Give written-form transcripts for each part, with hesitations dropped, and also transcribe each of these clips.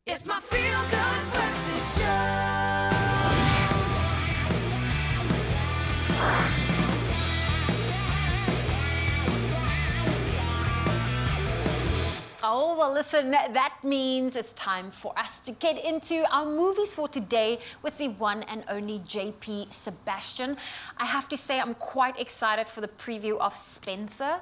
It's my feel-good breakfast show. Oh, well, listen, that means it's time for us to get into our movies for today with the one and only JP Sebastian. I have to say, I'm quite excited for the preview of Spencer.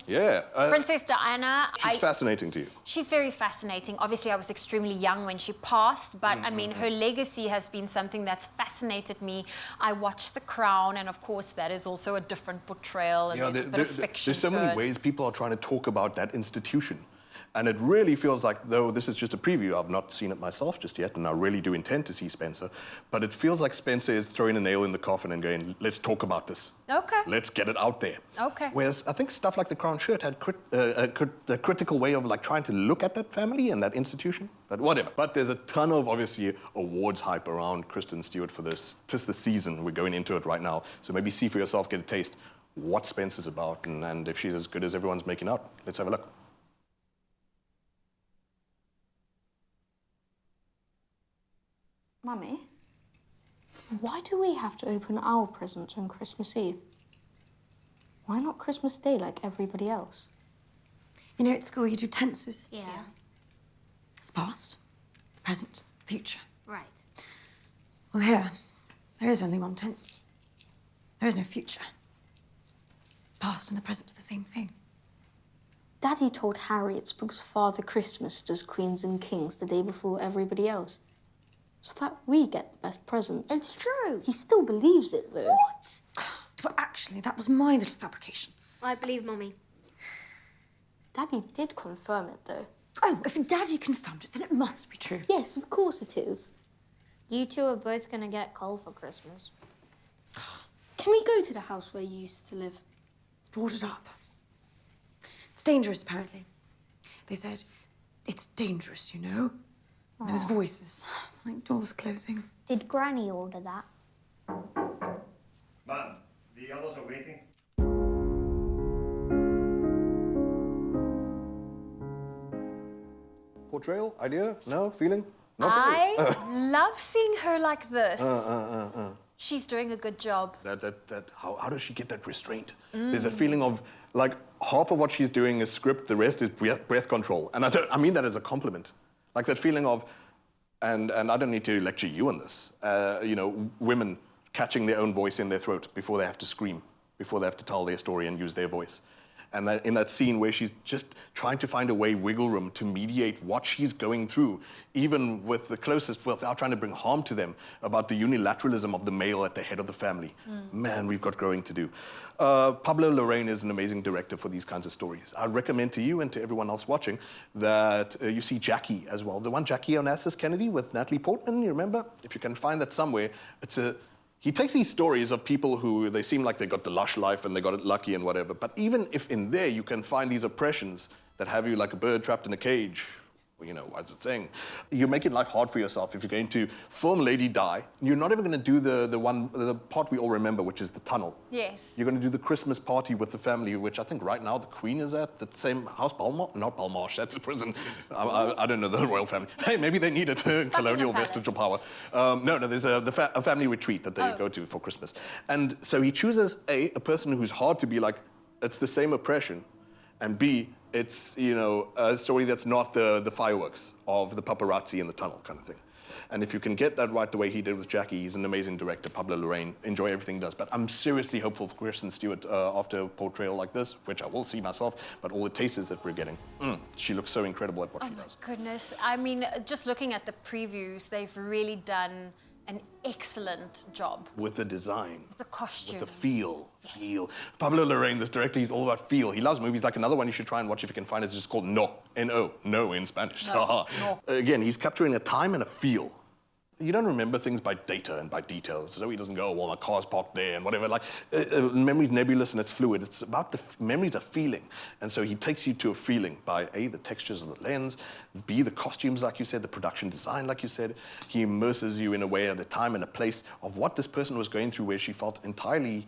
Yeah. Princess Diana. She's fascinating to you. She's very fascinating. Obviously, I was extremely young when she passed, but I mean, her legacy has been something that's fascinated me. I watched The Crown, and of course, that is also a different portrayal, and there's a bit of fiction there's so to many it. ways people are trying to talk about that institution. And it really feels like, though this is just a preview, I've not seen it myself just yet, and I really do intend to see Spencer, but it feels like Spencer is throwing a nail in the coffin and going, let's talk about this. Okay. Let's get it out there. Okay. Whereas I think stuff like The Crown Shirt had a critical way of like trying to look at that family and that institution, but whatever. But there's a ton of, obviously, awards hype around Kristen Stewart for this. Tis the season, we're going into it right now, so maybe see for yourself, get a taste what Spencer's about, and if she's as good as everyone's making out. Let's have a look. Mummy, why do we have to open our presents on Christmas Eve? Why not Christmas Day like everybody else? You know, at school you do tenses. Yeah. It's the past, the present, future. Right. Well, here, there is only one tense. There is no future. Past and the present are the same thing. Daddy told Harry it's because Father Christmas does Queens and Kings the day before everybody else, so that we get the best presents. It's true. He still believes it, though. What? Well, actually, that was my little fabrication. I believe Mummy. Daddy did confirm it, though. Oh, if Daddy confirmed it, then it must be true. Yes, of course it is. You two are both gonna get coal for Christmas. Can we go to the house where you used to live? It's boarded up. It's dangerous, apparently. They said, it's dangerous, you know? And there was voices, like doors closing. Did Granny order that? Man, the others are waiting. Portrayal? Idea? No? Feeling? Not I love seeing her like this. She's doing a good job. How does she get that restraint? There's a feeling of, like, half of what she's doing is script, the rest is breath control. And I mean that as a compliment. Like that feeling of, and I don't need to lecture you on this, you know, women catching their own voice in their throat before they have to scream, before they have to tell their story and use their voice. And in that scene where she's just trying to find a way, wiggle room, to mediate what she's going through, even with the closest, without trying to bring harm to them, about the unilateralism of the male at the head of the family. Man, we've got growing to do. Pablo Larraín is an amazing director for these kinds of stories. I recommend to you and to everyone else watching that you see Jackie as well. The one Jackie Onassis Kennedy with Natalie Portman, you remember? If you can find that somewhere, he takes these stories of people who, they seem like they got the lush life and they got it lucky and whatever, but even if in there you can find these oppressions that have you like a bird trapped in a cage, you know, what's it saying? You're making life hard for yourself if you're going to film Lady Di. You're not even going to do the part we all remember, which is the tunnel. Yes. You're going to do the Christmas party with the family, which I think right now the Queen is at, the same house, not Belmarsh, that's a prison. I don't know the royal family. Hey, maybe they needed colonial vestigial power. No, there's a family retreat that they go to for Christmas. And so he chooses a person who's hard to be like, it's the same oppression, and B, it's, you know, a story that's not the fireworks of the paparazzi in the tunnel kind of thing. And if you can get that right the way he did with Jackie, he's an amazing director, Pablo Larraín. Enjoy everything he does. But I'm seriously hopeful for Kristen Stewart after a portrayal like this, which I will see myself, but all the tasters that we're getting, she looks so incredible at what she does. Goodness, I mean, just looking at the previews, they've really done an excellent job. With the design. The costume. With the feel. Pablo Larraín, this director, he's all about feel. He loves movies. Like another one you should try and watch if you can find it. It's just called No. N-O. No in Spanish. No. Again, he's capturing a time and a feel. You don't remember things by data and by details. So he doesn't go, well, my car's parked there and whatever. Like, memory's nebulous and it's fluid. It's about memory's a feeling. And so he takes you to a feeling by A, the textures of the lens, B, the costumes, like you said, the production design, like you said. He immerses you in a way at a time and a place of what this person was going through, where she felt entirely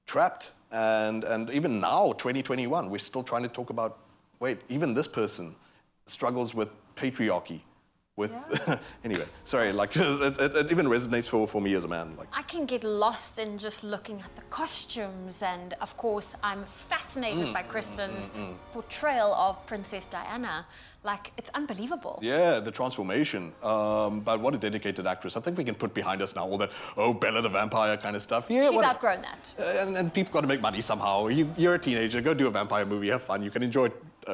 trapped. And even now, 2021, we're still trying to talk about, wait, even this person struggles with patriarchy with anyway, sorry, like it even resonates for me as a man. Like I can get lost in just looking at the costumes, and of course, I'm fascinated by Kristen's portrayal of Princess Diana. Like, it's unbelievable. yeah, the transformation. But what a dedicated actress. I think we can put behind us now all that, oh, Bella the vampire kind of stuff. Yeah, She's outgrown that. and people got to make money somehow. You're a teenager, go do a vampire movie, have fun. You can enjoy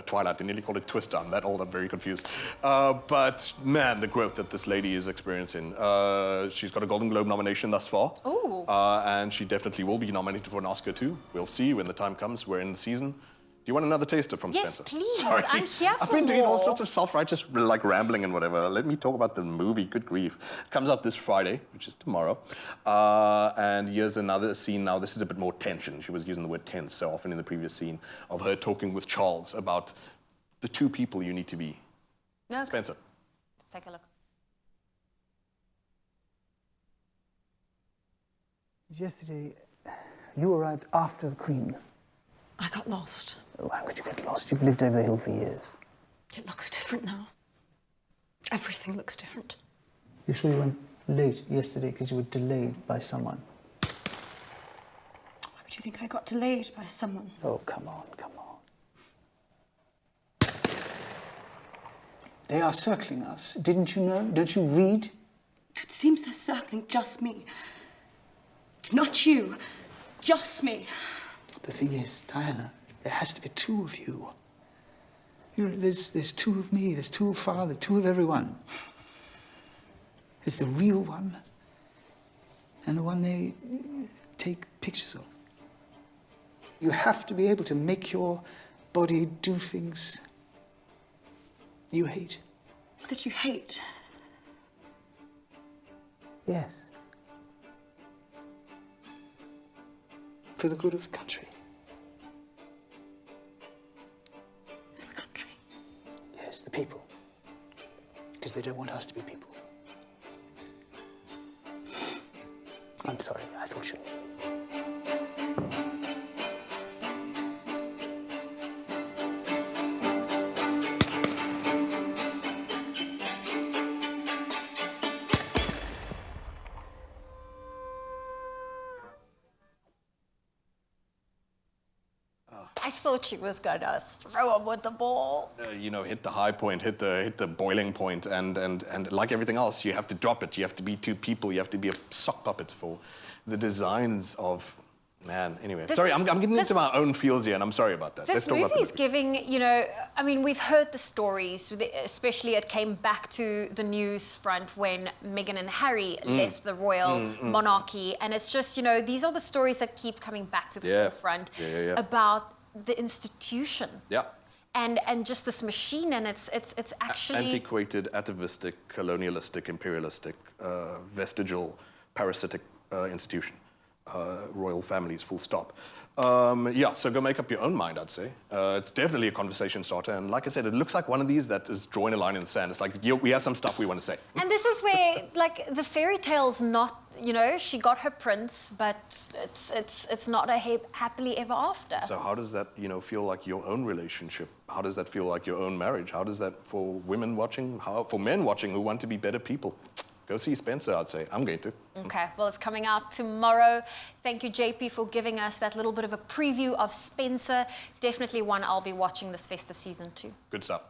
Twilight. They nearly called it Twister. I'm that old, I'm very confused. But man, the growth that this lady is experiencing. She's got a Golden Globe nomination thus far. Ooh. And she definitely will be nominated for an Oscar too. We'll see when the time comes. We're in the season. Do you want another taster from Yes, Spencer? please. Sorry. I'm here I've for been doing all more. sorts of self-righteous, like rambling and whatever. Let me talk about the movie. Good grief. It comes out this Friday, which is tomorrow. And here's another scene now. This is a bit more tension. She was using the word tense so often in the previous scene of her talking with Charles about the two people you need to be. No, Spencer. let's take a look. Yesterday, you arrived after the Queen. I got lost. Oh, how could you get lost? You've lived over the hill for years. It looks different now. Everything looks different. You sure you went late yesterday because you were delayed by someone? Why would you think I got delayed by someone? Oh, come on, come on. They are circling us. Didn't you know? Don't you read? It seems they're circling just me. Not you. Just me. The thing is, Diana, there has to be two of you. You know, there's two of me, there's two of Father, two of everyone. There's the real one and the one they take pictures of. You have to be able to make your body do things you hate. That you hate. Yes. For the good of the country. For the country. Yes, the people. Because they don't want us to be people. I'm sorry, I thought you knew. I thought she was gonna throw him with the ball. You know, hit the high point, hit the boiling point, and like everything else, you have to drop it. You have to be two people. You have to be a sock puppet for the designs of. Man, anyway. Sorry, I'm getting into my own feels here, and I'm sorry about that. This talk about the movie's movie. giving, you know, I mean, we've heard the stories, especially it came back to the news front when Meghan and Harry left the royal monarchy. And it's just, you know, these are the stories that keep coming back to the forefront about the institution. Yeah. And just this machine, and it's actually... Antiquated, atavistic, colonialistic, imperialistic, vestigial, parasitic institution. Royal families, full stop. Yeah, so go make up your own mind, I'd say. It's definitely a conversation starter, and like I said, it looks like one of these that is drawing a line in the sand. It's like, we have some stuff we want to say. And this is where, like, the fairy tale's not, you know, she got her prince, but it's not a happily ever after. So how does that, you know, feel like your own relationship? How does that feel like your own marriage? How does that for women watching, for men watching who want to be better people? Go see Spencer, I'd say. I'm going to. Okay, well, it's coming out tomorrow. Thank you, JP, for giving us that little bit of a preview of Spencer. Definitely one I'll be watching this festive season too. Good stuff.